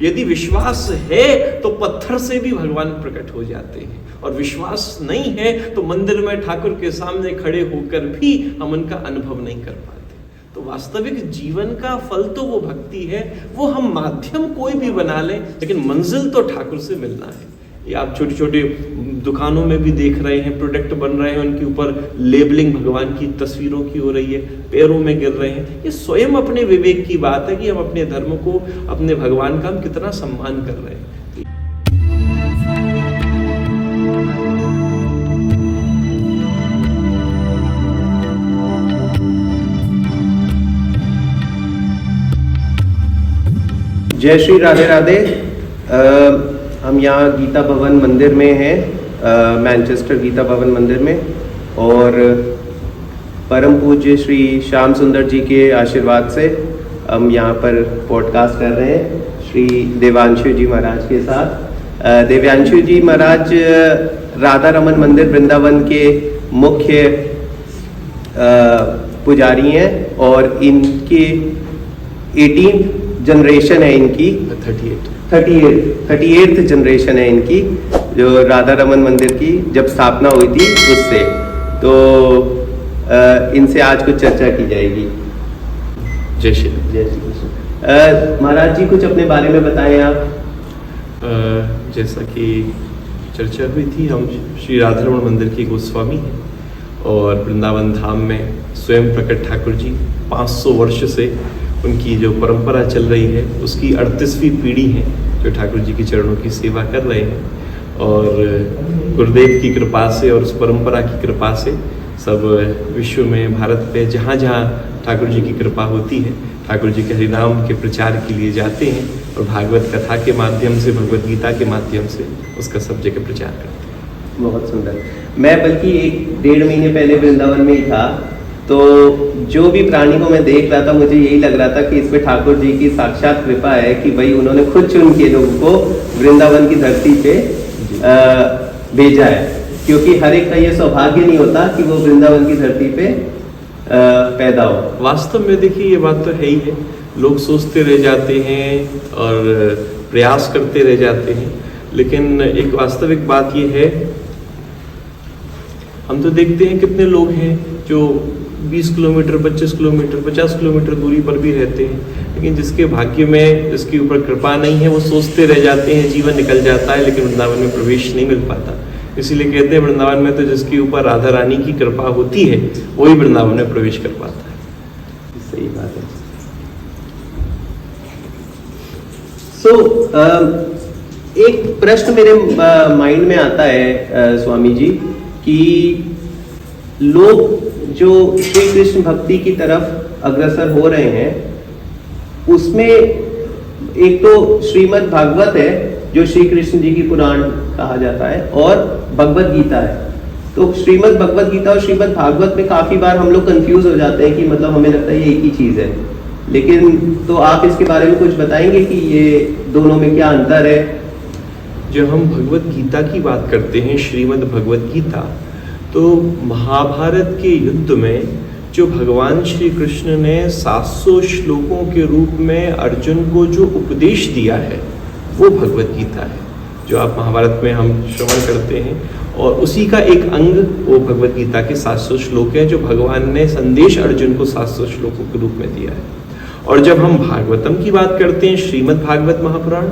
यदि विश्वास है तो पत्थर से भी भगवान प्रकट हो जाते हैं, और विश्वास नहीं है तो मंदिर में ठाकुर के सामने खड़े होकर भी हम उनका अनुभव नहीं कर पाते। तो वास्तविक जीवन का फल तो वो भक्ति है, वो हम माध्यम कोई भी बना लें, लेकिन मंजिल तो ठाकुर से मिलना है। ये आप छोटे छोटे दुकानों में भी देख रहे हैं, प्रोडक्ट बन रहे हैं, उनके ऊपर लेबलिंग भगवान की तस्वीरों की हो रही है, पैरों में गिर रहे हैं। ये स्वयं अपने विवेक की बात है कि हम अपने धर्म को, अपने भगवान का हम कितना सम्मान कर रहे हैं। जय श्री राधे राधे। हम यहाँ गीता भवन मंदिर में हैं, मैनचेस्टर गीता भवन मंदिर में, और परम पूज्य श्री श्याम सुंदर जी के आशीर्वाद से हम यहाँ पर पॉडकास्ट कर रहे हैं श्री देवांशु जी महाराज के साथ। देवांशु जी महाराज राधा रमन मंदिर वृंदावन के मुख्य पुजारी हैं, और इनके 18 जनरेशन है इनकी, 38th जनरेशन है इनकी, जो राधा रमन मंदिर की जब स्थापना हुई थी उससे। तो इनसे आज कुछ चर्चा की जाएगी। जय श्री कृष्ण। महाराज जी कुछ अपने बारे में बताएं आप। जैसा कि चर्चा हुई थी, हम श्री राधा रमन मंदिर के गोस्वामी हैं, और वृंदावन धाम में स्वयं प्रकट ठाकुर जी 500 वर्ष से उनकी जो परंपरा चल रही है, उसकी 38वीं पीढ़ी है जो ठाकुर जी के चरणों की सेवा कर रहे हैं। और गुरुदेव की कृपा से और उस परंपरा की कृपा से सब विश्व में, भारत पे जहाँ जहाँ ठाकुर जी की कृपा होती है, ठाकुर जी के हरिनाम के प्रचार के लिए जाते हैं, और भागवत कथा के माध्यम से, भगवत गीता के माध्यम से उसका सब जगह प्रचार करते हैं। बहुत सुंदर। मैं बल्कि 1-1.5 महीने पहले वृंदावन में ही था, तो जो भी प्राणी को मैं देख रहा था, मुझे यही लग रहा था कि इसमें ठाकुर जी की साक्षात कृपा है कि भाई उन्होंने खुद चुन के लोगों को वृंदावन की धरती पे भेजा है, क्योंकि हर एक का ये सौभाग्य नहीं होता कि वो वृंदावन की धरती पे पैदा हो। वास्तव में देखिए, ये बात तो है ही है, लोग सोचते रह जाते हैं और प्रयास करते रह जाते हैं, लेकिन एक वास्तविक बात ये है, हम तो देखते हैं कितने लोग हैं जो 20 किलोमीटर, 25 किलोमीटर, 50 किलोमीटर दूरी पर भी रहते हैं, लेकिन जिसके भाग्य में, जिसके ऊपर कृपा नहीं है, वो सोचते रह जाते हैं, जीवन निकल जाता है, लेकिन वृंदावन में प्रवेश नहीं मिल पाता। इसीलिए कहते हैं वृंदावन में तो जिसके ऊपर राधा रानी की कृपा होती है, वही वृंदावन में प्रवेश कर पाता है। सही बात है। एक प्रश्न मेरे माइंड में आता है स्वामी जी, कि लोग जो श्री कृष्ण भक्ति की तरफ अग्रसर हो रहे हैं, उसमें एक तो श्रीमद् भागवत है जो श्री कृष्ण जी की पुराण कहा जाता है, और भगवत गीता है। तो श्रीमद् भगवत गीता और श्रीमद् भागवत में काफी बार हम लोग कंफ्यूज हो जाते हैं कि मतलब हमें लगता है ये एक ही चीज है, लेकिन तो आप इसके बारे में कुछ बताएंगे कि ये दोनों में क्या अंतर है। जब हम भगवत गीता की बात करते हैं, श्रीमद् भगवत गीता, तो महाभारत के युद्ध में जो भगवान श्री कृष्ण ने 700 श्लोकों के रूप में अर्जुन को जो उपदेश दिया है, वो भगवत गीता है, जो आप महाभारत में हम श्रवण करते हैं, और उसी का एक अंग वो भगवत गीता के 700 श्लोक हैं, जो भगवान ने संदेश अर्जुन को 700 श्लोकों के रूप में दिया है। और जब हम भागवतम की बात करते हैं, श्रीमद् भागवत महापुराण,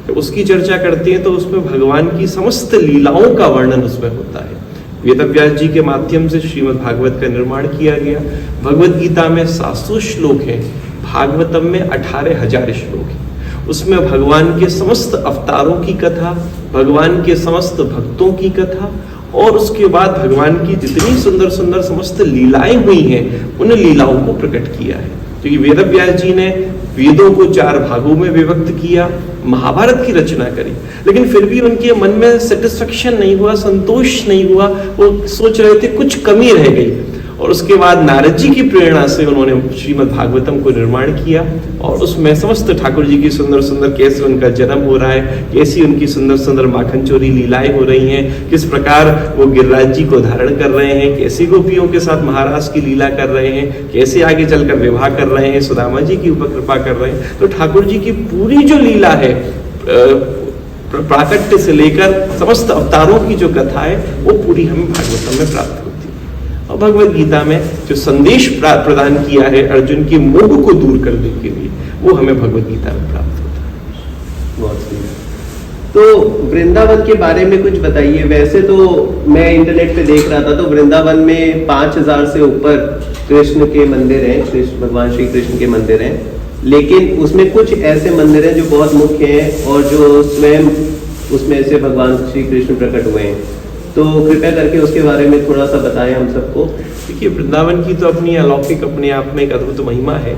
जब उसकी चर्चा करते हैं, तो उसमें भगवान की समस्त लीलाओं का वर्णन उसमें होता है। वेदव्यास जी के माध्यम से श्रीमद् भागवत का निर्माण किया गया। भगवत गीता में 700 श्लोक हैं, भागवतम में 18,000 श्लोक हैं। उसमें भगवान के समस्त अवतारों की कथा, भगवान के समस्त भक्तों की कथा, और उसके बाद भगवान की जितनी सुंदर सुंदर समस्त लीलाएं हुई हैं, उन लीलाओं को प्रकट किया है। क्योंकि वेदव्यास जी ने वेदों को 4 भागों में विभक्त किया, महाभारत की रचना करी, लेकिन फिर भी उनके मन में सेटिस्फेक्शन नहीं हुआ, संतोष नहीं हुआ, वो सोच रहे थे कुछ कमी रह गई। और उसके बाद नारद जी की प्रेरणा से उन्होंने श्रीमद् भागवतम को निर्माण किया, और उसमें समस्त ठाकुर जी की सुंदर सुंदर कैसे उनका जन्म हो रहा है, कैसी उनकी सुंदर सुंदर माखन चोरी लीलाएं हो रही हैं, किस प्रकार वो गिरिराज जी को धारण कर रहे हैं, कैसे गोपियों के साथ महाराज की लीला कर रहे हैं, कैसे आगे चलकर विवाह कर रहे हैं, सुदामा जी की ऊपर कृपा कर रहे हैं। तो ठाकुर जी की पूरी जो लीला है प्राकट्य से लेकर समस्त अवतारों की जो कथा है वो पूरी हमें भागवतम में प्राप्त होती है। और भगवत गीता में जो संदेश प्रदान किया है अर्जुन के मोह को दूर करने के लिए, वो हमें भगवत गीता में प्राप्त होता है। बहुत सही। तो वृंदावन के बारे में कुछ बताइए। वैसे तो मैं इंटरनेट पे देख रहा था, तो वृंदावन में 5000 से ऊपर कृष्ण के मंदिर हैं, कृष्ण भगवान श्री कृष्ण के मंदिर हैं, लेकिन उसमें कुछ ऐसे मंदिर हैं जो बहुत मुख्य हैं और जो स्वयं उसमें से भगवान श्री कृष्ण प्रकट हुए हैं। तो कृपया करके उसके बारे में थोड़ा सा बताएं हम सबको। देखिए, वृंदावन की तो अपनी अलौकिक अपने आप में एक अद्भुत महिमा है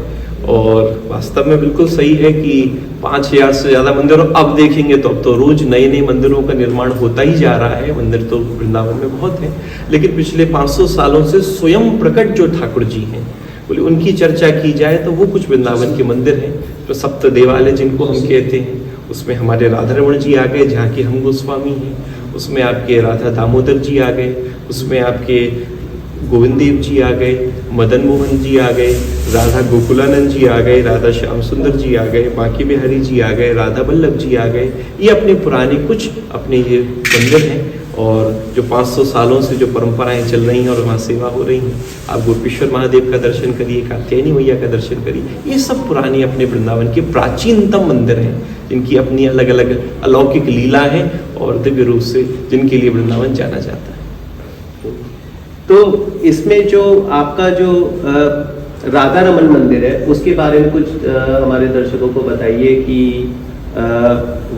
और वास्तव में बिल्कुल सही है कि 5000 से ज्यादा मंदिर, और अब देखेंगे तो अब तो रोज नए नए मंदिरों का निर्माण होता ही जा रहा है। मंदिर तो वृंदावन में बहुत है, लेकिन पिछले 500 सालों से स्वयं प्रकट जो ठाकुर जी हैं, बोले उनकी चर्चा की जाए तो वो कुछ वृंदावन के मंदिर हैं। तो सप्त देवालय जिनको हम कहते हैं, उसमें हमारे राधा रमण जी आ गए जहाँ के हम गोस्वामी हैं, उसमें आपके राधा दामोदर जी आ गए, उसमें आपके गोविंद देव जी आ गए, मदन मोहन जी आ गए, राधा गोकुलानंद जी आ गए, राधा श्याम सुंदर जी आ गए, बांके बिहारी जी आ गए, राधा वल्लभ जी आ गए। ये अपने पुराने कुछ अपने ये मंदिर हैं और जो 500 सालों से जो परंपराएं चल रही हैं और वहाँ सेवा हो रही हैं। आप गोपेश्वर महादेव का दर्शन करिए, कात्यायनी मैया का दर्शन करिए, ये सब पुराने अपने वृंदावन के प्राचीनतम मंदिर हैं जिनकी अपनी अलग अलग अलौकिक लीला है और दिव्य रूप से जिनके लिए वृंदावन जाना जाता है। तो इसमें जो आपका जो राधा रमन मंदिर है उसके बारे में कुछ हमारे दर्शकों को बताइए कि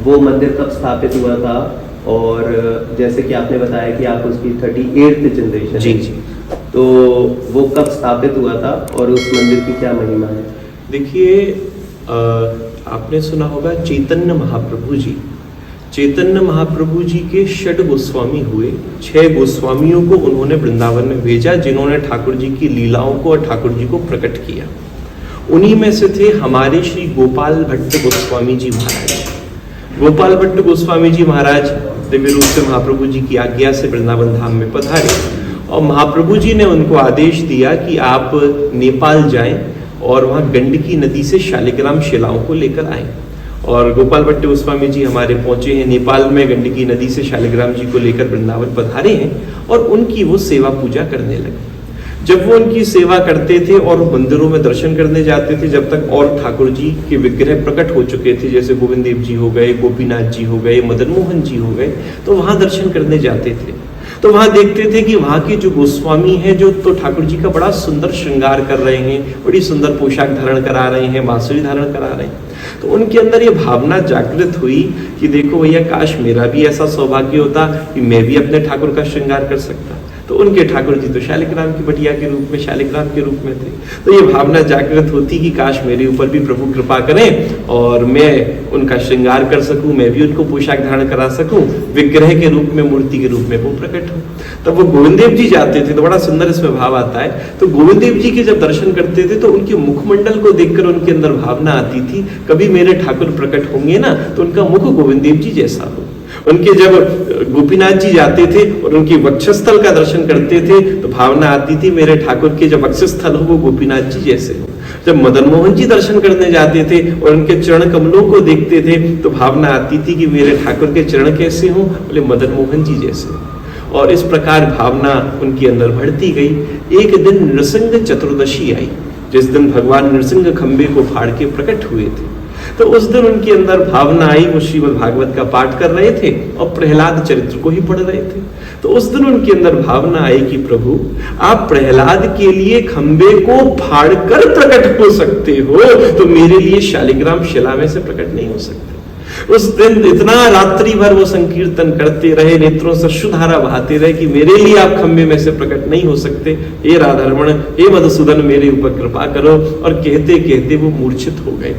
वो मंदिर कब स्थापित हुआ था, और जैसे कि आपने बताया कि आप उसकी 38th जनरेशन। जी जी। तो वो कब स्थापित हुआ था और उस मंदिर की क्या महिमा है? देखिए, आपने सुना होगा चैतन्य महाप्रभु जी। चैतन्य महाप्रभु जी के 6 गोस्वामी हुए। 6 गोस्वामियों को उन्होंने वृंदावन में भेजा जिन्होंने ठाकुर जी की लीलाओं को और ठाकुर जी को प्रकट किया। उन्हीं में से थे हमारे श्री गोपाल भट्ट गोस्वामी जी महाराज। गोपाल भट्ट गोस्वामी जी महाराज दिव्य रूप से महाप्रभु जी की आज्ञा से वृंदावन धाम में पधारे और महाप्रभु जी ने उनको आदेश दिया कि आप नेपाल जाएं और वहाँ गंडकी नदी से शालिग्राम शिलाओं को लेकर आएं। और गोपाल भट्ट गोस्वामी जी हमारे पहुंचे हैं नेपाल में, गंडकी नदी से शालिग्राम जी को लेकर वृंदावन पधारे हैं और उनकी वो सेवा पूजा करने लगे। जब वो उनकी सेवा करते थे और मंदिरों में दर्शन करने जाते थे, जब तक और ठाकुर जी के विग्रह प्रकट हो चुके थे, जैसे गोविंद देव जी हो गए, गोपीनाथ जी हो गए, मदन मोहन जी हो गए, तो वहां दर्शन करने जाते थे। तो वहां देखते थे कि वहां के जो गोस्वामी हैं जो तो ठाकुर जी का बड़ा सुंदर श्रृंगार कर रहे हैं, बड़ी सुंदर पोशाक धारण करा रहे हैं, बांसुरी धारण करा रहे हैं। तो उनके अंदर ये भावना जागृत हुई कि देखो भैया, काश मेरा भी ऐसा सौभाग्य होता कि मैं भी अपने ठाकुर का श्रृंगार कर सकता। तो उनके ठाकुर जी तो शालिग्राम की बटिया के रूप में, शालिग्राम के रूप में थे। तो ये भावना जागृत होती कि काश मेरे ऊपर भी प्रभु कृपा करें और मैं उनका श्रृंगार कर सकूं, मैं भी उनको पोशाक धारण करा सकूं, विग्रह के रूप में, मूर्ति के रूप में वो प्रकट हो। तब वो गोविंद देव जी जाते थे, तो बड़ा सुंदर इसमें भाव आता है। तो गोविंद देव जी के जब दर्शन करते थे तो उनके मुखमंडल को देखकर उनके अंदर भावना आती थी, कभी मेरे ठाकुर प्रकट होंगे ना तो उनका मुख गोविंद देव जी जैसा हो। उनके जब गोपीनाथ जी जाते थे और उनके वक्षस्थल का दर्शन करते थे तो भावना आती थी मेरे ठाकुर के जब वक्षस्थल हो वो गोपीनाथ जी जैसे हो। जब मदन मोहन जी दर्शन करने जाते थे और उनके चरण कमलों को देखते थे तो भावना आती थी कि मेरे ठाकुर के चरण कैसे हो, बोले मदन मोहन जी जैसे। और इस प्रकार भावना उनके अंदर बढ़ती गई। एक दिन नृसिंह चतुर्दशी आई, जिस दिन भगवान नृसिंह खंबे को फाड़ के प्रकट हुए थे। तो उस दिन उनके अंदर भावना आई, वो श्रीमद् भागवत का पाठ कर रहे थे और प्रहलाद चरित्र को ही पढ़ रहे थे। तो उस दिन उनके अंदर भावना आई कि प्रभु, आप प्रहलाद के लिए खंबे को फाड़कर प्रकट हो सकते हो, तो मेरे लिए शालिग्राम शिला में से प्रकट नहीं हो सकते। उस दिन इतना रात्रि भर वो संकीर्तन करते रहे, नेत्रों से अश्रुधारा बहाते रहे कि मेरे लिए आप खंबे में से प्रकट नहीं हो सकते, हे राधारमण, हे मधुसूदन, मेरे ऊपर कृपा करो। और कहते कहते वो मूर्छित हो गए।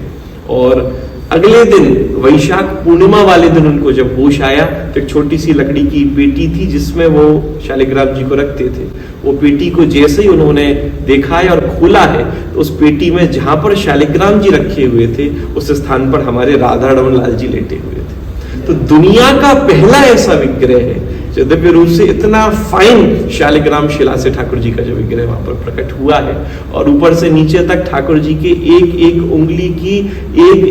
और अगले दिन वैशाख पूर्णिमा वाले दिन उनको जब होश आया तो एक छोटी सी लकड़ी की पेटी थी जिसमें वो शालिग्राम जी को रखते थे। वो पेटी को जैसे ही उन्होंने देखा है और खोला है तो उस पेटी में जहां पर शालिग्राम जी रखे हुए थे उस स्थान पर हमारे राधा रमन लाल जी लेटे हुए थे। तो दुनिया का पहला ऐसा विग्रह है जो दिव्य रूप से इतना फाइन शालिग्राम शिला से ठाकुर जी का जो विग्रह वहां पर प्रकट हुआ है, और ऊपर से नीचे तक ठाकुर जी के एक एक उंगली की एक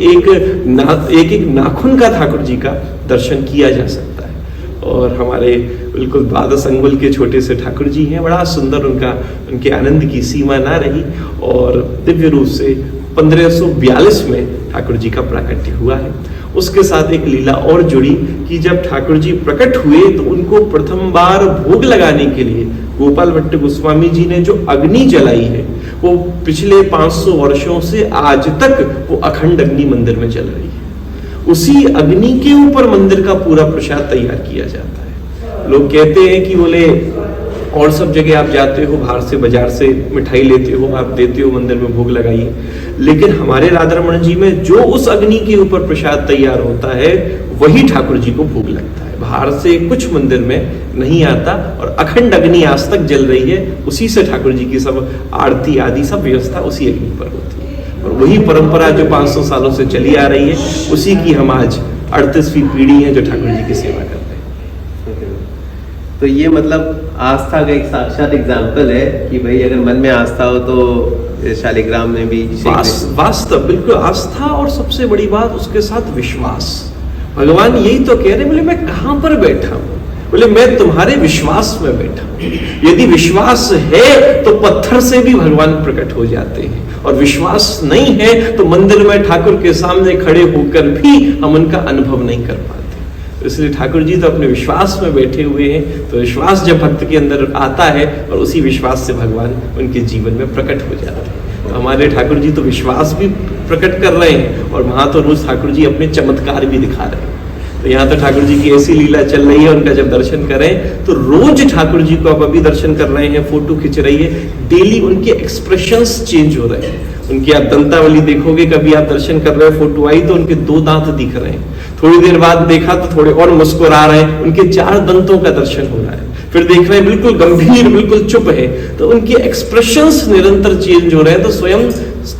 एक नाखून का ठाकुर जी का दर्शन किया जा सकता है। और हमारे बिल्कुल द्वादश अंगुल के छोटे से ठाकुर जी हैं, बड़ा सुंदर उनके आनंद की सीमा ना रही, और दिव्य रूप से 1542 में ठाकुर जी का प्राकट्य हुआ है। उसके साथ एक लीला और जुड़ी कि जब ठाकुर जी प्रकट हुए तो उनको प्रथम बार भोग लगाने के लिए गोपाल भट्ट गोस्वामी जी ने जो अग्नि जलाई है, वो पिछले 500 वर्षों से आज तक वो अखंड अग्नि मंदिर में जल रही है। उसी अग्नि के ऊपर मंदिर का पूरा प्रसाद तैयार किया जाता है। लोग कहते हैं कि बोले और सब जगह आप जाते हो, बाहर से बाजार से मिठाई लेते हो, आप देते हो, मंदिर में भोग लगाइए, लेकिन हमारे राधारमण जी में जो उस अग्नि के ऊपर प्रसाद तैयार होता है वही ठाकुर जी को भोग लगता है। बाहर से कुछ मंदिर में नहीं आता, और अखंड अग्नि आज तक जल रही है। उसी से ठाकुर जी की सब आरती आदि सब व्यवस्था उसी अग्नि पर होती है, और वही परंपरा जो 500 सालों से चली आ रही है, उसी की हम आज 38वीं पीढ़ी है जो ठाकुर जी की सेवा कर रहे हैं। तो ये मतलब आस्था का एक साक्षात एग्जाम्पल है कि भाई अगर मन में आस्था हो तो शालिग्राम में भी वास्तव बिल्कुल आस्था, और सबसे बड़ी बात उसके साथ विश्वास। भगवान यही तो कह रहे, बोले मैं कहां पर बैठा हूं, बोले मैं तुम्हारे विश्वास में बैठा हूं। यदि विश्वास है तो पत्थर से भी भगवान प्रकट हो जाते हैं, और विश्वास नहीं है तो मंदिर में ठाकुर के सामने खड़े होकर भी हम उनका अनुभव नहीं कर पाते। इसलिए ठाकुर जी तो अपने विश्वास में बैठे हुए हैं। तो विश्वास जब भक्त के अंदर आता है, और उसी विश्वास से भगवान उनके जीवन में प्रकट हो जाते हैं। तो हमारे ठाकुर जी तो विश्वास भी प्रकट कर रहे हैं, और वहां तो रोज ठाकुर जी अपने चमत्कार भी दिखा रहे हैं। तो यहाँ तो ठाकुर जी की ऐसी लीला चल रही है, उनका जब दर्शन करें तो रोज ठाकुर जी को आप अभी दर्शन कर रहे हैं, फोटो खिंच रही है, डेली उनके एक्सप्रेशंस चेंज हो रहे हैं। उनकी आप दंतावली देखोगे, कभी आप दर्शन कर रहे हो, फोटो आई तो उनके 2 दांत दिख रहे हैं, थोड़ी देर बाद देखा तो थोड़े और मुस्कुरा रहे हैं, उनके 4 दंतों का दर्शन हो रहा है, फिर देख रहे हैं बिल्कुल गंभीर, बिल्कुल चुप है। तो उनके एक्सप्रेशंस निरंतर चेंज हो रहे हैं। तो स्वयं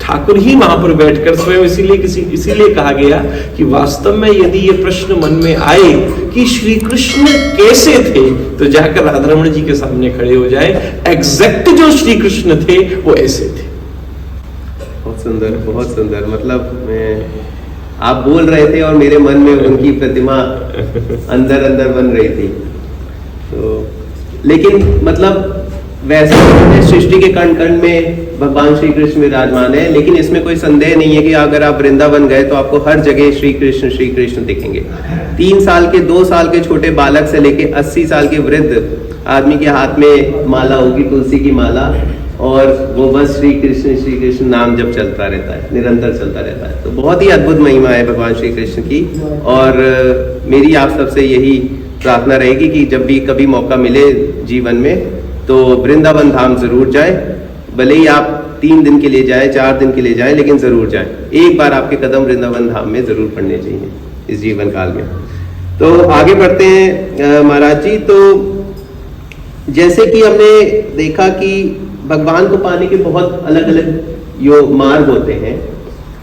ठाकुर ही वहां पर बैठकर स्वयं, इसीलिए कहा गया कि वास्तव में यदि ये प्रश्न मन में आए कि श्री कृष्ण कैसे थे, तो जाकर राधारमण जी के सामने खड़े हो जाए। एग्जैक्ट जो श्री कृष्ण थे वो ऐसे थे। बहुत सुंदर, बहुत सुंदर। मतलब आप बोल रहे थे और मेरे मन में उनकी प्रतिमा अंदर अंदर बन रही थी। तो लेकिन मतलब वैसे सृष्टि के कण कण में भगवान श्री कृष्ण विराजमान है, लेकिन इसमें कोई संदेह नहीं है कि अगर आप वृंदावन गए तो आपको हर जगह श्री कृष्ण दिखेंगे। 3 साल के 2 साल के छोटे बालक से लेके 80 साल के वृद्ध आदमी के हाथ में माला होगी, तुलसी की माला, और वो बस श्री कृष्ण नाम जब चलता रहता है, निरंतर चलता रहता है। तो बहुत ही अद्भुत महिमा है भगवान श्री कृष्ण की। और मेरी आप सबसे यही प्रार्थना रहेगी कि जब भी कभी मौका मिले जीवन में तो वृंदावन धाम जरूर जाएं। भले ही आप 3 दिन के लिए जाएं, 4 दिन के लिए जाएं, लेकिन जरूर जाएं। एक बार आपके कदम वृंदावन धाम में जरूर पड़ने चाहिए इस जीवन काल में। तो आगे बढ़ते हैं महाराज जी। तो जैसे कि हमने देखा कि भगवान को पाने के बहुत अलग अलग मार्ग होते हैं,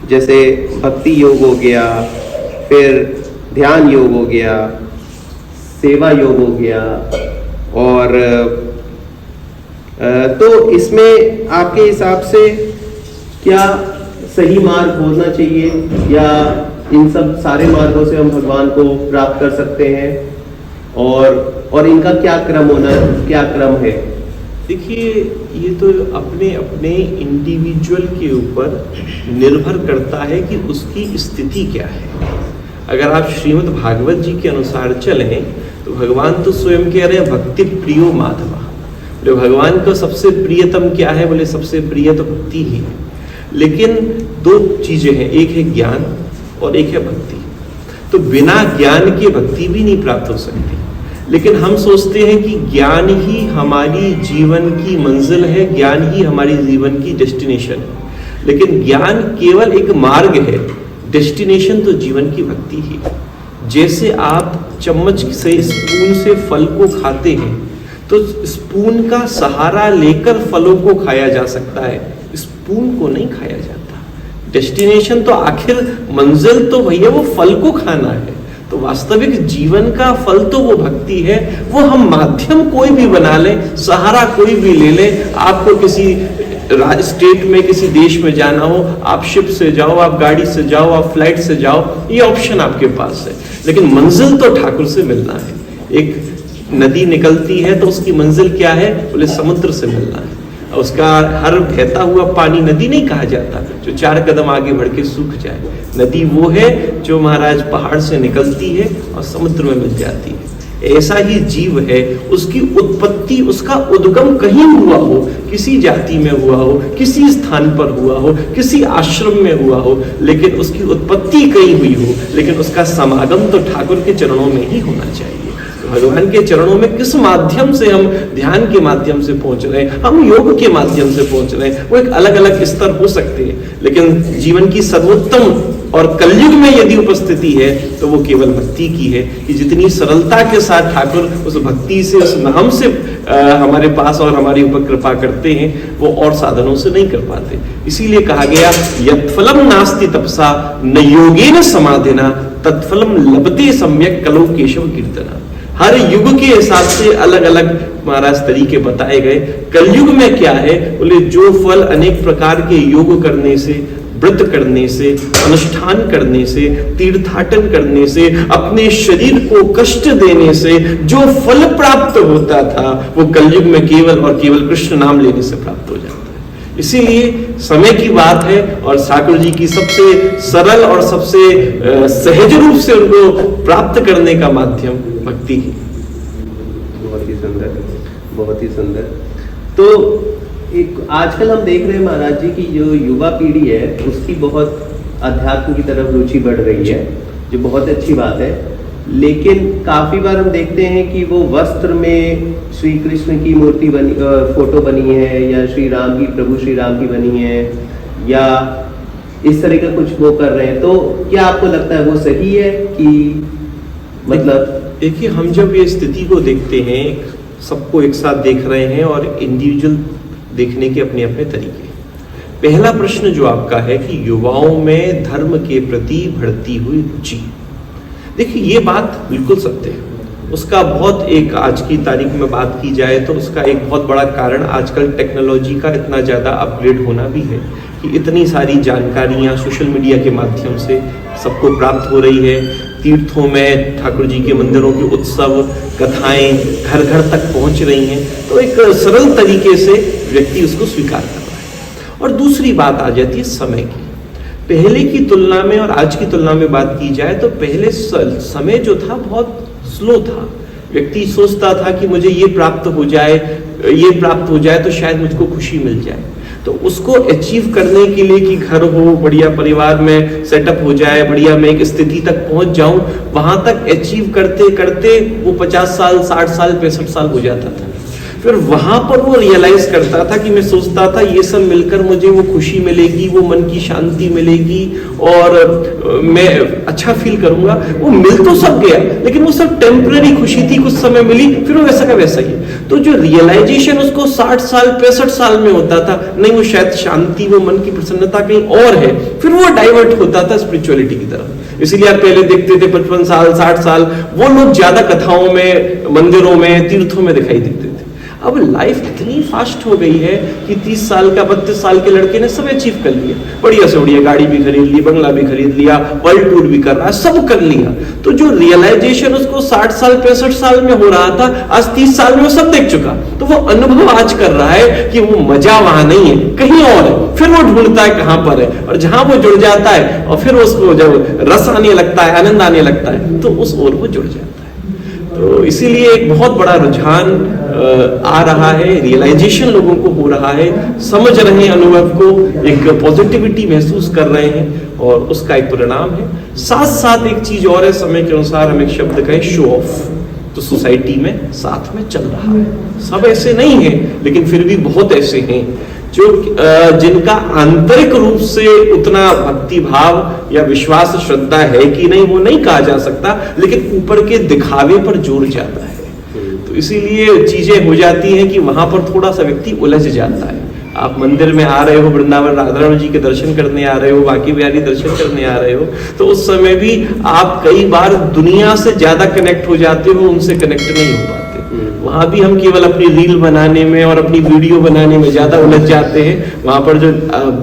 जैसे भक्ति योग हो गया, फिर ध्यान योग हो गया, सेवा योग हो गया, और तो इसमें आपके हिसाब से क्या सही मार्ग होना चाहिए, या इन सब सारे मार्गों से हम भगवान को प्राप्त कर सकते हैं, और इनका क्या क्रम है? देखिए, ये तो अपने अपने इंडिविजुअल के ऊपर निर्भर करता है कि उसकी स्थिति क्या है। अगर आप श्रीमद् भागवत जी के अनुसार चलें तो भगवान तो स्वयं कह रहे हैं भक्ति प्रियो माधवा। बोले भगवान का सबसे प्रियतम क्या है? बोले सबसे प्रिय तो भक्ति ही है। लेकिन 2 चीजें हैं, एक है ज्ञान और एक है भक्ति। तो बिना ज्ञान के भक्ति भी नहीं प्राप्त हो सकती। लेकिन हम सोचते हैं कि ज्ञान ही हमारी जीवन की मंजिल है, ज्ञान ही हमारी जीवन की डेस्टिनेशन है। लेकिन ज्ञान केवल एक मार्ग है, डेस्टिनेशन तो जीवन की भक्ति ही है। जैसे आप चम्मच से, स्पून से फल को खाते हैं, तो स्पून का सहारा लेकर फलों को खाया जा सकता है, स्पून को नहीं खाया जाता। डेस्टिनेशन तो आखिर मंजिल तो भैया वो फल को खाना है। तो वास्तविक जीवन का फल तो वो भक्ति है। वो हम माध्यम कोई भी बना लें, सहारा कोई भी ले लें, आपको किसी स्टेट में किसी देश में जाना हो, आप शिप से जाओ, आप गाड़ी से जाओ, आप फ्लाइट से जाओ, ये ऑप्शन आपके पास है, लेकिन मंजिल तो ठाकुर से मिलना है। एक नदी निकलती है तो उसकी मंजिल क्या है? बोले समुद्र से मिलना है। उसका हर बहता हुआ पानी नदी नहीं कहा जाता जो 4 कदम आगे बढ़ के सूख जाए। नदी वो है जो महाराज पहाड़ से निकलती है और समुद्र में मिल जाती है। ऐसा ही जीव है, उसकी उत्पत्ति, उसका उद्गम कहीं हुआ हो, किसी जाति में हुआ हो, किसी स्थान पर हुआ हो, किसी आश्रम में हुआ हो, लेकिन उसकी उत्पत्ति कहीं हुई हो, लेकिन उसका समागम तो ठाकुर के चरणों में ही होना चाहिए। भगवान के चरणों में किस माध्यम से हम ध्यान के माध्यम से पहुंच रहे हैं, हम योग के माध्यम से पहुंच रहे हैं, वो एक अलग अलग स्तर हो सकते हैं, लेकिन जीवन की सर्वोत्तम और कलयुग में यदि उपस्थिति है तो वो केवल भक्ति की है कि जितनी सरलता के साथ ठाकुर उस भक्ति से, उस नाम से हमारे पास और हमारी ऊपर कृपा करते हैं, वो और साधनों से नहीं कर पाते। इसीलिए कहा गया यत्फलम नास्ति तपसा न योगेन समाधिना तत्फलम लभते सम्यक कलो केशव कीर्तना। हर युग के हिसाब से अलग अलग महाराज तरीके बताए गए। कलयुग में क्या है? बोले जो फल अनेक प्रकार के योग करने से, व्रत करने से, अनुष्ठान करने से, तीर्थाटन करने से, अपने शरीर को कष्ट देने से जो फल प्राप्त होता था, वो कलयुग में केवल और केवल कृष्ण नाम लेने से प्राप्त हो जाता है। इसीलिए समय की बात है और ठाकुर जी की सबसे सरल और सबसे सहज रूप से उनको प्राप्त करने का माध्यम भक्ति ही। बहुत ही सुंदर, बहुत ही सुंदर। तो एक आजकल हम देख रहे हैं महाराज जी की जो युवा पीढ़ी है उसकी बहुत अध्यात्म की तरफ रुचि बढ़ रही है, जो बहुत अच्छी बात है। लेकिन काफी बार हम देखते हैं कि वो वस्त्र में श्री कृष्ण की मूर्ति बनी, फोटो बनी है, या श्री राम की, प्रभु श्री राम की बनी है, या इस तरह का कुछ वो कर रहे हैं। तो क्या आपको लगता है वो सही है कि मतलब? देखिए, हम जब ये स्थिति को देखते हैं, सबको एक साथ देख रहे हैं और इंडिविजुअल देखने के अपने अपने तरीके। पहला प्रश्न जो आपका है कि युवाओं में धर्म के प्रति बढ़ती हुई रुचि, देखिए ये बात बिल्कुल सत्य है। उसका बहुत एक आज की तारीख में बात की जाए तो उसका एक बहुत बड़ा कारण आजकल टेक्नोलॉजी का इतना ज़्यादा अपग्रेड होना भी है कि इतनी सारी जानकारियाँ सोशल मीडिया के माध्यम से सबको प्राप्त हो रही है। तीर्थों में ठाकुर जी के मंदिरों के उत्सव, कथाएं घर घर तक पहुंच रही हैं, तो एक सरल तरीके से व्यक्ति उसको स्वीकार कर रहा है। और दूसरी बात आ जाती है समय की। पहले की तुलना में और आज की तुलना में बात की जाए तो पहले समय जो था बहुत स्लो था। व्यक्ति सोचता था कि मुझे ये प्राप्त हो जाए, ये प्राप्त हो जाए तो शायद मुझको खुशी मिल जाए। तो उसको अचीव करने के लिए कि घर हो, बढ़िया परिवार में सेटअप हो जाए, बढ़िया मैं एक स्थिति तक पहुंच जाऊं, वहां तक अचीव करते करते वो 50 साल, 60 साल, 65 साल हो जाता था। फिर वहां पर वो रियलाइज करता था कि मैं सोचता था ये सब मिलकर मुझे वो खुशी मिलेगी, वो मन की शांति मिलेगी और मैं अच्छा फील करूंगा। वो मिल तो सब गया, लेकिन वो सब टेम्पररी खुशी थी, कुछ समय मिली, फिर वो वैसा का वैसा ही। तो जो रियलाइजेशन उसको 60 साल 65 साल में होता था, नहीं वो शायद शांति, वो मन की प्रसन्नता कहीं और है, फिर वो डाइवर्ट होता था स्पिरिचुअलिटी की तरफ। इसीलिए आप पहले देखते थे 55 साल 60 साल वो लोग ज्यादा कथाओं में, मंदिरों में, तीर्थों में दिखाई देते थे। अब लाइफ इतनी फास्ट हो गई है कि 30 साल का 32 साल के लड़के ने सब अचीव कर लिया, बढ़िया से बढ़िया गाड़ी भी खरीद ली, बंगला भी खरीद लिया, वर्ल्ड टूर भी कर रहा है, सब कर लिया। तो जो रियलाइजेशन उसको 60 साल 65 साल में हो रहा था, आज 30 साल में वो सब देख चुका। तो वो अनुभव आज कर रहा है कि वो मजा वहां नहीं है, कहीं और है। फिर वो ढूंढता है कहां पर है, और जहां वो जुड़ जाता है और फिर उसको जब रस आने लगता है, आनंद आने लगता है, तो उस ओर वो जुड़ जाता है। तो इसीलिए एक बहुत बड़ा रुझान आ रहा है, रियलाइजेशन लोगों को हो रहा है, समझ रहे हैं अनुभव को, एक पॉजिटिविटी महसूस कर रहे हैं, और उसका एक परिणाम है। साथ साथ एक चीज और है, समय के अनुसार हम एक शब्द कहें शो ऑफ, तो सोसाइटी में साथ में चल रहा है। सब ऐसे नहीं है, लेकिन फिर भी बहुत ऐसे हैं जो जिनका आंतरिक रूप से उतना भक्ति भाव या विश्वास श्रद्धा है कि नहीं, वो नहीं कहा जा सकता, लेकिन ऊपर के दिखावे पर जोर जाता है। तो इसीलिए चीजें हो जाती हैं कि वहां पर थोड़ा सा व्यक्ति उलझ जाता है। आप मंदिर में आ रहे हो, वृंदावन राधा रमण जी के दर्शन करने आ रहे हो, बाकी बिहारी दर्शन करने आ रहे हो, तो उस समय भी आप कई बार दुनिया से ज्यादा कनेक्ट हो जाते हो, उनसे कनेक्ट नहीं हो पाते। वहां भी हम केवल अपनी रील बनाने में और अपनी वीडियो बनाने में ज्यादा उलझ जाते हैं। वहां पर जो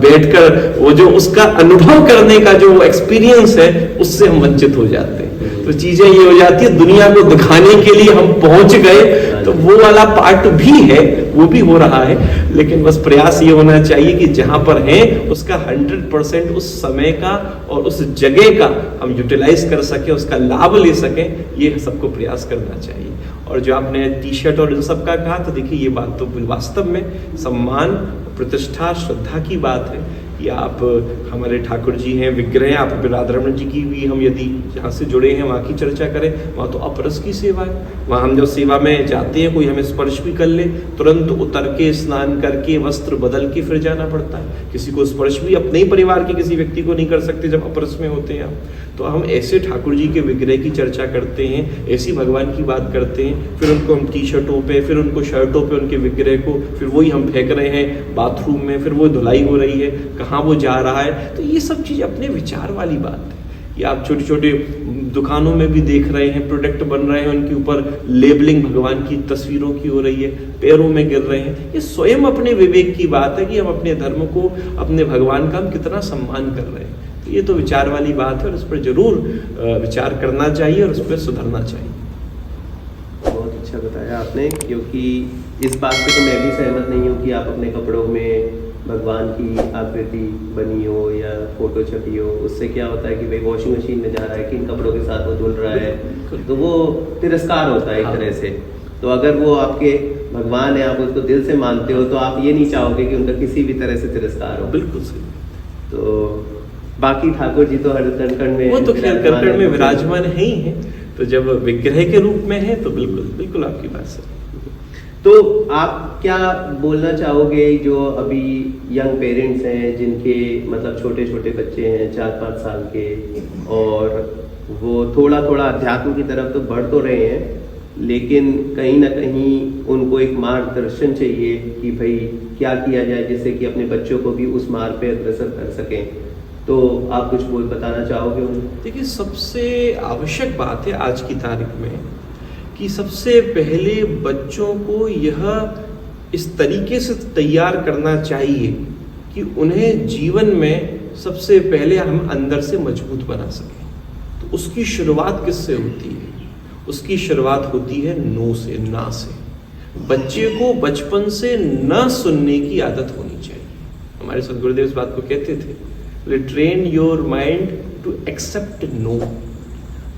बैठकर वो जो उसका अनुभव करने का जो एक्सपीरियंस है, उससे हम वंचित हो जाते हैं। तो चीजें ये हो जाती है, दुनिया को दिखाने के लिए हम पहुंच गए, तो वो वाला पार्ट भी है, वो भी हो रहा है, लेकिन बस प्रयास ये होना चाहिए कि जहां पर है उसका 100% उस समय का और उस जगह का हम यूटिलाइज कर सके, उसका लाभ ले सकें, ये सबको प्रयास करना चाहिए। और जो आपने टी शर्ट और इन सब का कहा, तो देखिए ये बात तो वास्तव में सम्मान, प्रतिष्ठा, श्रद्धा की बात है कि आप हमारे ठाकुर जी हैं, विग्रह, आप राधा रमण जी की भी हम यदि जहाँ से जुड़े हैं वहाँ की चर्चा करें, वहाँ तो अपरस की सेवा है। वहाँ हम जब सेवा में जाते हैं, कोई हमें स्पर्श भी कर ले, तुरंत उतर के स्नान करके वस्त्र बदल के फिर जाना पड़ता है। किसी को स्पर्श भी अपने ही परिवार के किसी व्यक्ति को नहीं कर सकते जब अपरस में होते हैं। तो हम ऐसे ठाकुर जी के विग्रह की चर्चा करते हैं, ऐसी भगवान की बात करते हैं, फिर उनको हम टी शर्टों पे, फिर उनको शर्टों पे उनके विग्रह को, फिर वही हम फेंक रहे हैं बाथरूम में, फिर वो धुलाई हो रही है, कहाँ वो जा रहा है। तो ये सब चीज़ अपने विचार वाली बात है। ये आप छोटे छोटे दुकानों में भी देख रहे हैं, प्रोडक्ट बन रहे हैं, उनके ऊपर लेबलिंग भगवान की तस्वीरों की हो रही है, पैरों में गिर रहे हैं। ये स्वयं अपने विवेक की बात है कि हम अपने धर्म को, अपने भगवान का हम कितना सम्मान कर रहे हैं। तो ये तो विचार वाली बात है और उस पर जरूर विचार करना चाहिए और उस पर सुधरना चाहिए। बहुत अच्छा बताया आपने, क्योंकि इस बात से तो मैं भी सहमत नहीं हूँ कि आप अपने कपड़ों में भगवान की आकृति बनी हो या फोटो छपी हो। उससे क्या होता है कि भाई वॉशिंग मशीन में जा रहा है कि इन कपड़ों के साथ वो धुल रहा है, तो वो तिरस्कार होता है एक तरह से। तो अगर वो आपके भगवान है, आप उसको दिल से मानते हो, तो आप ये नहीं चाहोगे कि उनका किसी भी तरह से तिरस्कार हो। बिल्कुल सही। तो बाकी ठाकुर जी तो हर कण में, वो तो खैर कण में विराजमान है ही है, तो जब विग्रह के रूप में है तो बिल्कुल बिल्कुल आपकी बात सही। तो आप क्या बोलना चाहोगे जो अभी यंग पेरेंट्स हैं, जिनके मतलब छोटे छोटे बच्चे हैं 4-5 साल के, और वो थोड़ा थोड़ा अध्यात्म की तरफ तो बढ़ तो रहे हैं, लेकिन कहीं ना कहीं उनको एक मार्गदर्शन चाहिए कि भाई क्या किया जाए जिससे कि अपने बच्चों को भी उस मार्ग पे अग्रसर कर सकें। तो आप कुछ बताना चाहोगे उन्हें? देखिए, सबसे आवश्यक बात है आज की तारीख में कि सबसे पहले बच्चों को यह इस तरीके से तैयार करना चाहिए कि उन्हें जीवन में सबसे पहले हम अंदर से मजबूत बना सकें। तो उसकी शुरुआत किससे होती है? उसकी शुरुआत होती है नो से, ना से। बच्चे को बचपन से न सुनने की आदत होनी चाहिए। हमारे सदगुरुदेव इस बात को कहते थे, train your mind to accept no.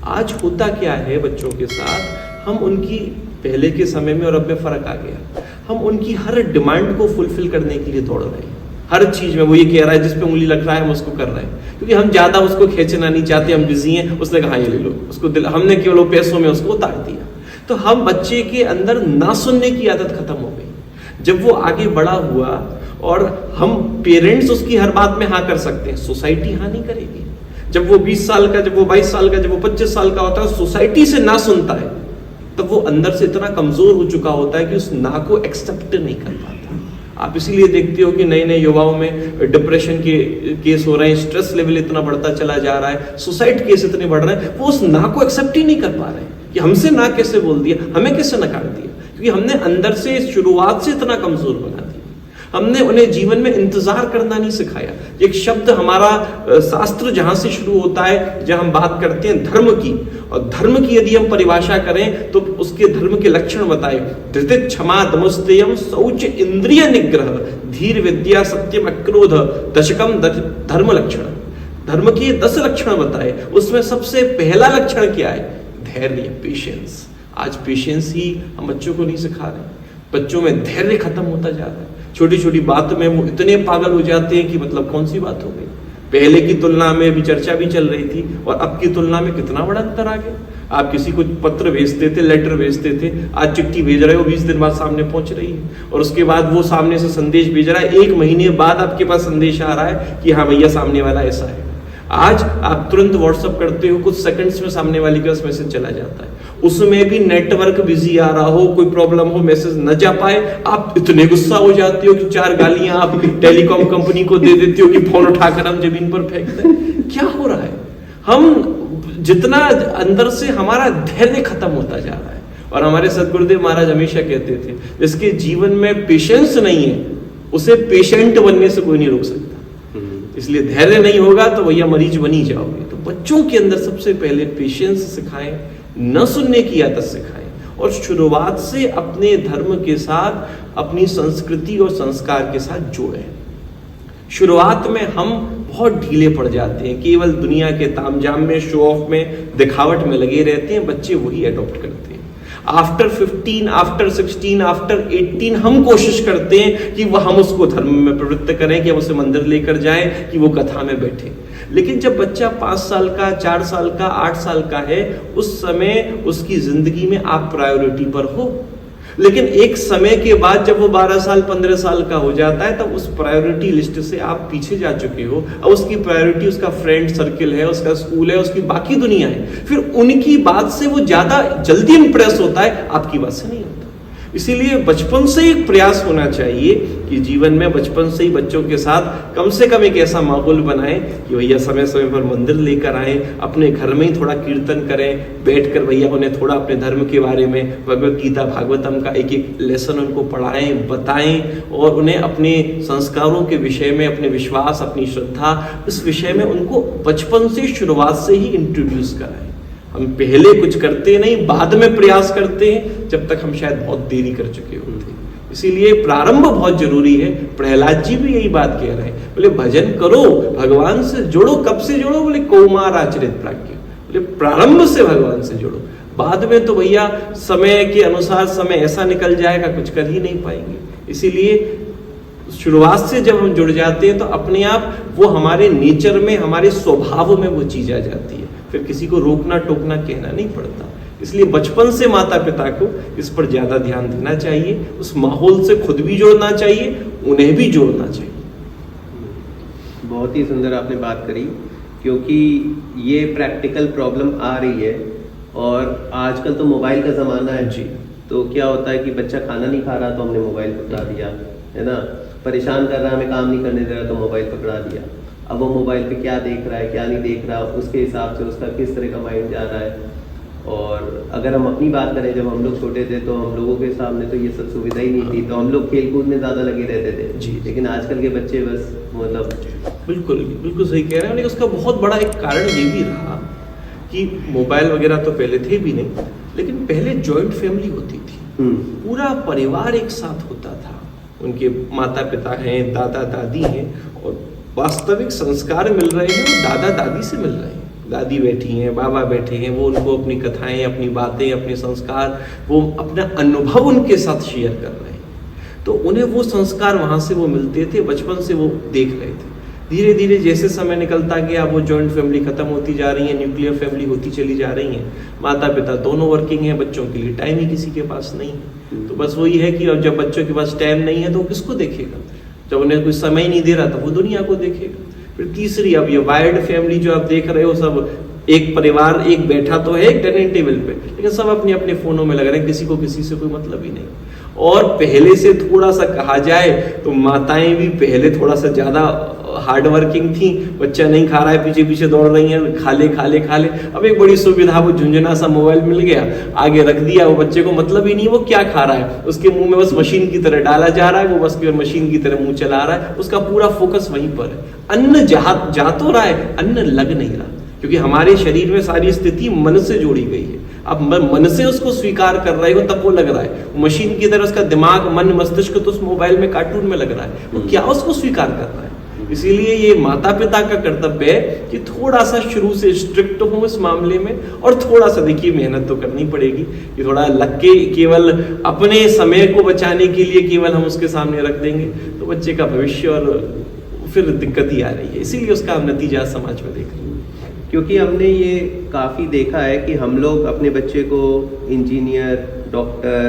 आज होता क्या है बच्चों के साथ, हम उनकी पहले के समय में और अब में फर्क आ गया, हम उनकी हर डिमांड को फुलफिल करने के लिए दौड़ रहे हैं। हर चीज में वो ये कह रहा है, जिस पे उंगली लग रहा है हम उसको कर रहे हैं, क्योंकि हम ज्यादा उसको खींचना नहीं चाहते, हम बिजी हैं। उसने कहा ये ले लो, उसको हमने केवल पैसों में उसको उतार दिया। तो हम बच्चे के अंदर ना सुनने की आदत खत्म हो गई। जब वो आगे बड़ा हुआ और हम पेरेंट्स उसकी हर बात में हाँ कर सकते हैं, सोसाइटी हाँ नहीं करेगी। जब वो 20 साल का, जब वो 22 साल का, जब वो 25 साल का होता है, सोसाइटी से ना सुनता है, तब वो अंदर से इतना कमजोर हो चुका होता है कि उस ना को एक्सेप्ट नहीं कर पाता। आप इसीलिए देखते हो कि नए नए युवाओं में डिप्रेशन के केस हो रहे हैं, स्ट्रेस लेवल इतना बढ़ता चला जा रहा है, सुसाइड केस इतने बढ़ रहे हैं। वो उस ना को एक्सेप्ट ही नहीं कर पा रहे हैं कि हमसे ना कैसे बोल दिया, हमें कैसे नकार दिया, क्योंकि हमने अंदर से शुरुआत से इतना कमजोर बना दिया। हमने उन्हें जीवन में इंतजार करना नहीं सिखाया। एक शब्द हमारा शास्त्र जहां से शुरू होता है, जब हम बात करते हैं धर्म की, और धर्म की यदि हम परिभाषा करें तो उसके धर्म के लक्षण बताए, धृति, क्षमा, दमस्तेयम, शौच, इंद्रिय निग्रह, धीर, विद्या, सत्यम, अक्रोध, दशकम धर्म लक्षण। धर्म के 10 लक्षण बताए, उसमें सबसे पहला लक्षण क्या है? धैर्य, पेशेंस। आज पेशेंस ही हम बच्चों को नहीं सिखा रहे। बच्चों में धैर्य खत्म होता जा रहा है। छोटी छोटी बात में वो इतने पागल हो जाते हैं कि मतलब कौन सी बात हो गई। पहले की तुलना में भी चर्चा भी चल रही थी, और अब की तुलना में कितना बड़ा अंतर आ गया। आप किसी को पत्र भेजते थे, लेटर भेजते थे, आज चिट्ठी भेज रहे हो, 20 दिन बाद सामने पहुंच रही है, और उसके बाद वो सामने से संदेश भेज रहा है, 1 महीने बाद आपके पास संदेश आ रहा है कि हाँ भैया सामने वाला ऐसा है। आज आप तुरंत व्हाट्सअप करते हो, कुछ सेकंड्स में सामने वाले के पास मैसेज चला जाता है। उसमें भी नेटवर्क बिजी आ रहा हो, कोई प्रॉब्लम हो, मैसेज न जा पाए, आप इतने गुस्सा हो जाते हो कि 4 गालियां आप टेलीकॉम कंपनी को दे देते हो कि फोन उठाकर हम जमीन पर फेंक दें। क्या हो रहा है? हम जितना अंदर से हमारा धैर्य खत्म होता जा रहा है। और हमारे सदगुरुदेव महाराज हमेशा कहते थे, जिसके जीवन में पेशेंस नहीं है उसे पेशेंट बनने से कोई नहीं रोक सकता। इसलिए धैर्य नहीं होगा तो भैया मरीज बनी जाओगे। तो बच्चों के अंदर सबसे पहले पेशेंस सिखाएं, न सुनने की आदत सिखाएं, और शुरुआत से अपने धर्म के साथ, अपनी संस्कृति और संस्कार के साथ जोड़ें। शुरुआत में हम बहुत ढीले पड़ जाते हैं, केवल दुनिया के तामझाम में, शो ऑफ में, दिखावट में लगे रहते हैं। बच्चे वही अडॉप्ट करते हैं। आफ्टर 15, आफ्टर 16, आफ्टर 18 हम कोशिश करते हैं कि वह हम उसको धर्म में प्रवृत्त करें, कि हम उसे मंदिर लेकर जाएं, कि वो कथा में बैठे। लेकिन जब बच्चा 5 साल का, 4 साल का, 8 साल का है, उस समय उसकी जिंदगी में आप प्रायोरिटी पर हो। लेकिन एक समय के बाद जब वो 12 साल, 15 साल का हो जाता है, तब उस प्रायोरिटी लिस्ट से आप पीछे जा चुके हो। अब उसकी प्रायोरिटी उसका फ्रेंड सर्किल है, उसका स्कूल है, उसकी बाकी दुनिया है। फिर उनकी बात से वो ज्यादा जल्दी इंप्रेस होता है, आपकी बात से नहीं होता। इसीलिए बचपन से एक प्रयास होना चाहिए कि जीवन में बचपन से ही बच्चों के साथ कम से कम एक ऐसा माहौल बनाएं कि भैया समय समय पर मंदिर लेकर आए, अपने घर में ही थोड़ा कीर्तन करें, बैठकर भैया उन्हें थोड़ा अपने धर्म के बारे में, भगवत गीता, भागवतम का एक एक लेसन उनको पढ़ाएं, बताएं, और उन्हें अपने संस्कारों के विषय में, अपने विश्वास, अपनी श्रद्धा, इस विषय में उनको बचपन से, शुरुआत से ही इंट्रोड्यूस कराएं। हम पहले कुछ करते नहीं, बाद में प्रयास करते हैं, जब तक हम शायद बहुत देरी कर चुके होते हैं। इसीलिए प्रारंभ बहुत जरूरी है। प्रहलाद जी भी यही बात कह रहे हैं, बोले भजन करो, भगवान से जुड़ो। कब से जुड़ो? बोले कौमार आचरित प्राज्ञ। बोले प्रारंभ से भगवान से जुड़ो। बाद में तो भैया समय के अनुसार समय ऐसा निकल जाएगा, कुछ कर ही नहीं पाएंगे। इसीलिए शुरुआत से जब हम जुड़ जाते हैं तो अपने आप वो हमारे नेचर में, हमारे स्वभाव में वो चीज आ जाती है। फिर किसी को रोकना टोकना कहना नहीं पड़ता। इसलिए बचपन से माता पिता को इस पर ज्यादा ध्यान देना चाहिए। उस माहौल से खुद भी जोड़ना चाहिए, उन्हें भी जोड़ना चाहिए। बहुत ही सुंदर आपने बात करी, क्योंकि ये प्रैक्टिकल प्रॉब्लम आ रही है। और आजकल तो मोबाइल का ज़माना है जी। तो क्या होता है कि बच्चा खाना नहीं खा रहा तो हमने मोबाइल पकड़ा दिया, है ना। परेशान कर रहा है, हमें काम नहीं करने दे रहा तो मोबाइल पकड़ा दिया। अब वो मोबाइल पे क्या देख रहा है, क्या नहीं देख रहा, उसके हिसाब से उसका किस तरह का माइंड जा रहा है। और अगर हम अपनी बात करें, जब हम लोग छोटे थे तो हम लोगों के सामने तो ये सब सुविधा ही नहीं थी, तो हम लोग खेल कूद में ज़्यादा लगे रहते थे जी। लेकिन आजकल के बच्चे बस मतलब बिल्कुल बिल्कुल सही कह रहे हैं। उसका बहुत बड़ा एक कारण ये भी रहा कि मोबाइल वगैरह तो पहले थे भी नहीं, लेकिन पहले जॉइंट फैमिली होती थी। पूरा परिवार एक साथ होता था। उनके माता पिता हैं, दादा दादी हैं, और वास्तविक संस्कार मिल रहे हैं वो दादा दादी से मिल रहे हैं। दादी बैठी हैं, बाबा बैठे हैं, वो उनको अपनी कथाएं, अपनी बातें, अपने संस्कार, वो अपना अनुभव उनके साथ शेयर कर रहे हैं। तो उन्हें वो संस्कार वहाँ से वो मिलते थे, बचपन से वो देख रहे थे। धीरे धीरे जैसे समय निकलता गया, वो जॉइंट फैमिली खत्म होती जा रही है, न्यूक्लियर फैमिली होती चली जा रही है। माता पिता दोनों वर्किंग हैं, बच्चों के लिए टाइम ही किसी के पास नहीं है। तो बस वही है कि अब जब बच्चों के पास टाइम नहीं है तो वो किसको देखेगा? जब उन्हें कोई समय ही नहीं दे रहा था वो दुनिया को देखेगा। फिर तीसरी, अब ये वाइल्ड फैमिली जो आप देख रहे हो, सब एक परिवार, एक बैठा तो है एक डाइनिंग टेबल पे, लेकिन सब अपने अपने फोनों में लग रहे हैं, किसी को किसी से कोई मतलब ही नहीं। और पहले से थोड़ा सा कहा जाए तो माताएं भी पहले थोड़ा सा ज्यादा हार्ड वर्किंग थी। बच्चा नहीं खा रहा है, पीछे पीछे दौड़ रही हैं, खा ले खा ले खा ले। अब एक बड़ी सुविधा, वो झुंझुना सा मोबाइल मिल गया, आगे रख दिया, वो बच्चे को मतलब ही नहीं वो क्या खा रहा है, उसके मुंह में बस मशीन की तरह डाला जा रहा है, वो बस मशीन की तरह मुंह चला रहा है, उसका पूरा फोकस वहीं पर है। अन्न जा तो रहा है, अन्न लग नहीं रहा, क्योंकि हमारे शरीर में सारी स्थिति मन से जोड़ी गई है। अब मन से उसको स्वीकार कर रहे हो तब वो लग रहा है। मशीन की तरह उसका दिमाग, मन, मस्तिष्क तो उस मोबाइल में, कार्टून में लग रहा है, वो क्या उसको स्वीकार कर रहा है। इसीलिए ये माता पिता का कर्तव्य है कि थोड़ा सा शुरू से स्ट्रिक्ट हो इस मामले में, और थोड़ा सा देखिए मेहनत तो करनी पड़ेगी कि थोड़ा लग के केवल अपने समय को बचाने के लिए केवल हम उसके सामने रख देंगे तो बच्चे का भविष्य और फिर दिक्कत ही आ रही है। इसीलिए उसका नतीजा समाज में देख रहे हैं। क्योंकि हमने ये काफ़ी देखा है कि हम लोग अपने बच्चे को इंजीनियर, डॉक्टर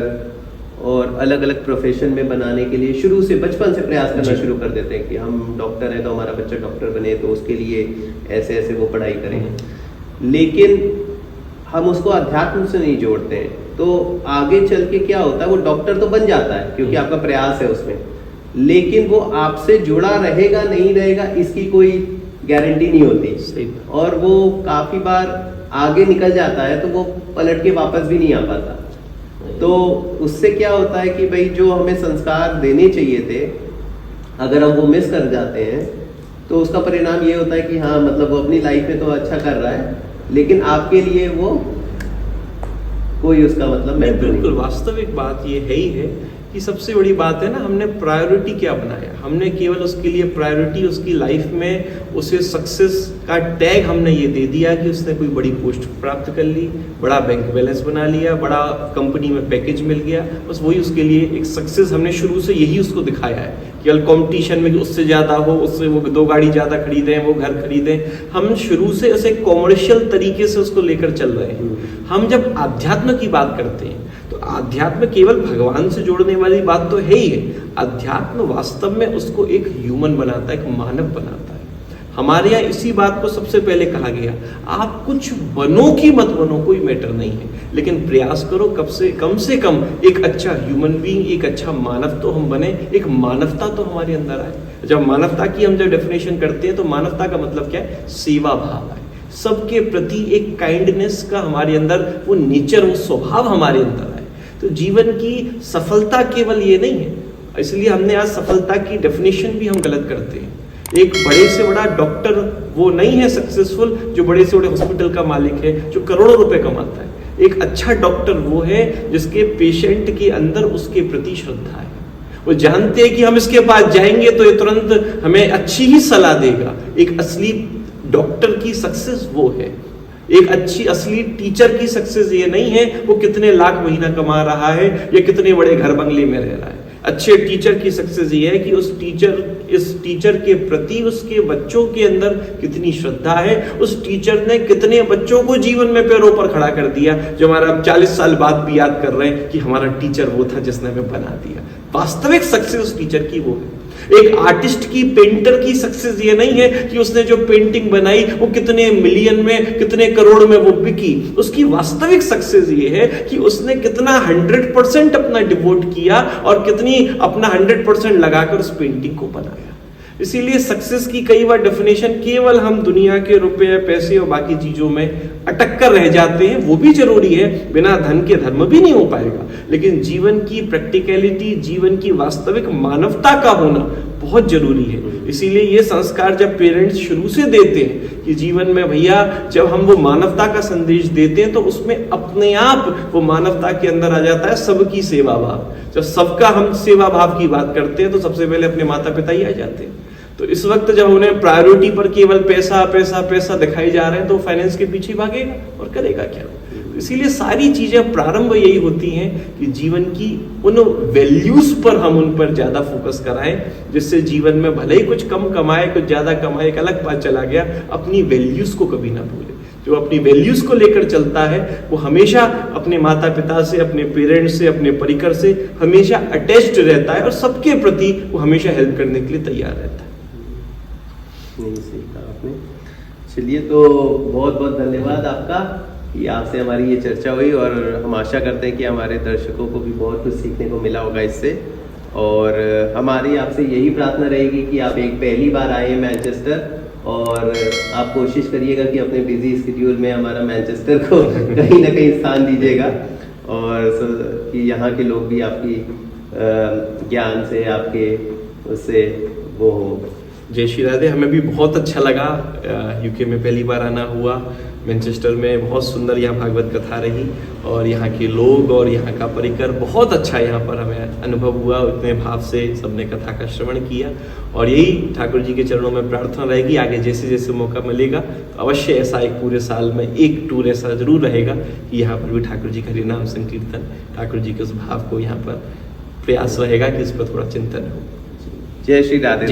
और अलग अलग प्रोफेशन में बनाने के लिए शुरू से बचपन से प्रयास करना शुरू कर देते हैं कि हम डॉक्टर हैं तो हमारा बच्चा डॉक्टर बने, तो उसके लिए ऐसे ऐसे वो पढ़ाई करें। लेकिन हम उसको अध्यात्म से नहीं जोड़ते हैं, तो आगे चल के क्या होता है, वो डॉक्टर तो बन जाता है क्योंकि आपका प्रयास है उसमें, लेकिन वो आपसे जुड़ा रहेगा नहीं रहेगा इसकी कोई गारंटी नहीं होती। और वो काफी बार आगे निकल जाता है तो वो पलट के वापस भी नहीं आ पाता। तो उससे क्या होता है कि भाई जो हमें संस्कार देने चाहिए थे, अगर हम वो मिस कर जाते हैं तो उसका परिणाम ये होता है कि हाँ मतलब वो अपनी लाइफ में तो अच्छा कर रहा है, लेकिन आपके लिए वो कोई उसका मतलब नहीं। बिल्कुल वास्तविक बात ये है ही है कि सबसे बड़ी बात है ना, हमने प्रायोरिटी क्या बनाया। हमने केवल उसके लिए प्रायोरिटी उसकी लाइफ में उसे सक्सेस का टैग हमने ये दे दिया कि उसने कोई बड़ी पोस्ट प्राप्त कर ली, बड़ा बैंक बैलेंस बना लिया, बड़ा कंपनी में पैकेज मिल गया, बस वही उसके लिए एक सक्सेस। हमने शुरू से यही उसको दिखाया है, केवल कंपटीशन में उससे ज़्यादा हो, उससे वो 2 गाड़ी ज़्यादा खरीदें, वो घर खरीदें। हम शुरू से उसे कॉमर्शियल तरीके से उसको लेकर चल रहे हैं। हम जब आध्यात्म की बात करते हैं तो आध्यात्म केवल भगवान से जोड़ने वाली बात तो है ही है। अध्यात्म वास्तव में उसको एक ह्यूमन बनाता है, एक मानव बनाता है। हमारे यहाँ इसी बात को सबसे पहले कहा गया, आप कुछ बनो कि मत बनो कोई मैटर नहीं है, लेकिन प्रयास करो कम से कम एक अच्छा ह्यूमन बीइंग, एक अच्छा मानव तो हम बने, एक मानवता तो हमारे अंदर आए। जब मानवता की हम जब डेफिनेशन करते हैं तो मानवता का मतलब क्या है, सेवा भाव है, सबके प्रति एक काइंडनेस का हमारे अंदर वो नेचर, वो स्वभाव हमारे अंदर है। तो जीवन की सफलता केवल ये नहीं है, इसलिए हमने आज सफलता की डेफिनेशन भी हम गलत करते हैं। एक बड़े से बड़ा डॉक्टर वो नहीं है सक्सेसफुल जो बड़े से बड़े हॉस्पिटल का मालिक है, जो करोड़ों रुपए कमाता है। एक अच्छा डॉक्टर वो है जिसके पेशेंट के अंदर उसके प्रति श्रद्धा है। वो जानते हैं कि हम इसके पास जाएंगे तो ये तुरंत हमें अच्छी ही सलाह देगा। एक असली डॉक्टर की सक्सेस वो है। एक अच्छी असली टीचर की सक्सेस ये नहीं है वो कितने लाख महीना कमा रहा है या कितने बड़े घर बंगले में रह रहा है। अच्छे टीचर की सक्सेस ये है कि इस टीचर के प्रति उसके बच्चों के अंदर कितनी श्रद्धा है, उस टीचर ने कितने बच्चों को जीवन में पैरों पर खड़ा कर दिया, जो हमारा 40 साल बाद भी याद कर रहे हैं कि हमारा टीचर वो था जिसने हमें बना दिया। वास्तविक सक्सेस उस टीचर की वो है। एक आर्टिस्ट की, पेंटर की सक्सेस ये नहीं है कि उसने जो पेंटिंग बनाई वो कितने मिलियन में, कितने करोड़ में वो बिकी। उसकी वास्तविक सक्सेस ये है कि उसने कितना 100% अपना डिवोट किया और कितनी अपना 100% लगाकर उस पेंटिंग को बनाया। इसीलिए सक्सेस की कई बार डेफिनेशन केवल हम दुनिया के रुपए, पैसे और बाकी चीजों में अटक कर रह जाते हैं। वो भी जरूरी है, बिना धन के धर्म भी नहीं हो पाएगा, लेकिन जीवन की प्रैक्टिकलिटी, जीवन की वास्तविक मानवता का होना बहुत जरूरी है। इसीलिए ये संस्कार जब पेरेंट्स शुरू से देते हैं कि जीवन में भैया जब हम वो मानवता का संदेश देते हैं तो उसमें अपने आप वो मानवता के अंदर आ जाता है सबकी सेवा भाव। जब सबका हम सेवा भाव की बात करते हैं तो सबसे पहले अपने माता पिता ही आ जाते हैं। तो इस वक्त जब उन्हें प्रायोरिटी पर केवल पैसा पैसा पैसा दिखाई जा रहे हैं तो फाइनेंस के पीछे भागेगा और करेगा क्या। इसीलिए सारी चीजें प्रारंभ यही होती हैं कि जीवन की उन वैल्यूज पर हम उन पर ज्यादा फोकस कराएं, जिससे जीवन में भले ही कुछ कम कमाए कुछ ज्यादा कमाए, एक अलग बात चला गया, अपनी वैल्यूज को कभी ना भूले। जो अपनी वैल्यूज को लेकर चलता है वो हमेशा अपने माता पिता से, अपने पेरेंट्स से, अपने परिकर से हमेशा अटैच्ड रहता है और सबके प्रति वो हमेशा हेल्प करने के लिए तैयार रहता है। नहीं, सही कहा आपने। चलिए, तो बहुत बहुत धन्यवाद आपका कि आपसे हमारी ये चर्चा हुई और हम आशा करते हैं कि हमारे दर्शकों को भी बहुत कुछ सीखने को मिला होगा इससे। और हमारी आपसे यही प्रार्थना रहेगी कि आप एक पहली बार आए मैनचेस्टर और आप कोशिश करिएगा कि अपने बिजी स्केड्यूल में हमारा मैनचेस्टर को कहीं ना कहीं स्थान दीजिएगा और कि यहाँ के लोग भी आपकी ज्ञान से, आपके उससे वो हो। जय श्री राधे। हमें भी बहुत अच्छा लगा, यूके में पहली बार आना हुआ, मैनचेस्टर में बहुत सुंदर यहाँ भागवत कथा रही और यहाँ के लोग और यहाँ का परिकर बहुत अच्छा यहाँ पर हमें अनुभव हुआ। इतने भाव से सबने कथा का श्रवण किया और यही ठाकुर जी के चरणों में प्रार्थना रहेगी आगे जैसे जैसे मौका मिलेगा तो अवश्य ऐसा एक पूरे साल में एक टूर ऐसा जरूर रहेगा कि यहाँ पर भी ठाकुर जी का हरिनाम संकीर्तन, ठाकुर जी के उस भाव को यहाँ पर प्रयास रहेगा कि इस पर थोड़ा चिंतन हो। जय श्री राधे।